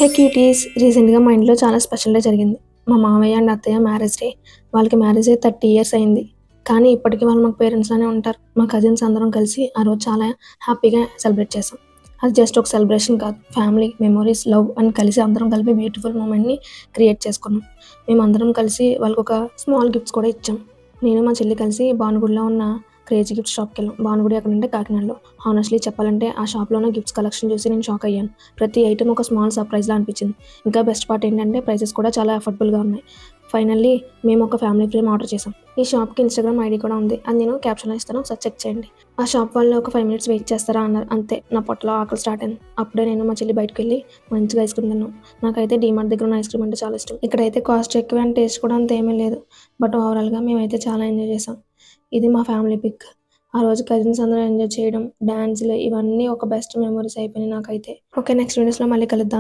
హే cuties, రీసెంట్గా మా ఇంట్లో చాలా స్పెషల్ డే జరిగింది. మా మామయ్య అండ్ అత్తయ్య మ్యారేజ్ డే. వాళ్ళకి మ్యారేజ్ అయ్యి 30 ఇయర్స్ అయింది. కానీ ఇప్పటికీ వాళ్ళు మాకు పేరెంట్స్‌లానే ఉంటారు. మా కజిన్స్ అందరం కలిసి ఆ రోజు చాలా హ్యాపీగా సెలబ్రేట్ చేసాం. అది జస్ట్ ఒక సెలబ్రేషన్ కాదు. ఫ్యామిలీ, మెమోరీస్, లవ్ అని కలిసి అందరం కలిపి బ్యూటిఫుల్ మూమెంట్‌ని క్రియేట్ చేసుకున్నాం. మేమందరం కలిసి వాళ్ళకొక స్మాల్ గిఫ్ట్స్ కూడా ఇచ్చాం. నేను మా చెల్లి కలిసి భానుగుడిలో ఉన్న క్రేజీ గిఫ్ట్ షాప్‌కెళ్ళాం. భానుగుడి ఎక్కడంటే కాకినాడలో. హానెస్ట్‌లీ చెప్పాలంటే ఆ షాప్‌లో ఉన్న గిఫ్ట్స్ కలెక్షన్ చూసి నేను షాక్ అయ్యాను. ప్రతి ఐటెమ్ ఒక స్మాల్ సర్ప్రైజ్‌లా అనిపించింది. ఇంకా బెస్ట్ పార్ట్ ఏంటంటే ప్రైసెస్ కూడా చాలా అఫోర్డబుల్‌గా ఉన్నాయి. ఫైనల్లీ మేము ఒక ఫ్యామిలీ ఫ్రేమ్ ఆర్డర్ చేసాం. ఈ షాప్‌కి ఇన్‌స్టాగ్రామ్ ఐడీ కూడా ఉంది. అది నేను క్యాప్షన్‌లో ఇస్తాను, ఒకసారి చెక్ చేయండి. ఆ షాప్ వాళ్ళు ఒక 5 మినిట్స్ వెయిట్ చేస్తారా అన్నారు. అంతే, నా పొట్టలో ఆకలి స్టార్ట్ అయింది. అప్పుడే నేను మా చెల్లి బయటకెళ్ళి మంచిగా ఐస్ క్రీమ్ తిన్నాం. నాకైతే డీమార్ట్ దగ్గర ఉన్న ఐస్ క్రీమ్ అంటే చాలా ఇష్టం. ఇక్కడైతే కాస్ట్ ఎక్కువే అండ్ టేస్ట్ కూడా అంత ఏమీ లేదు. బట్ ఓవరాల్‌గా మేమైతే చాలా ఎంజాయ్ చేసాం. ఇది మా ఫ్యామిలీ పిక్. ఆ రోజు కజిన్స్ అందరూ ఎంజాయ్ చేయడం, డాన్సులు ఇవన్నీ ఒక బెస్ట్ మెమోరీస్ అయిపోయినాయి నాకైతే. ఓకే, నెక్స్ట్ వీడియోస్‌లో మళ్ళీ కలుద్దాం.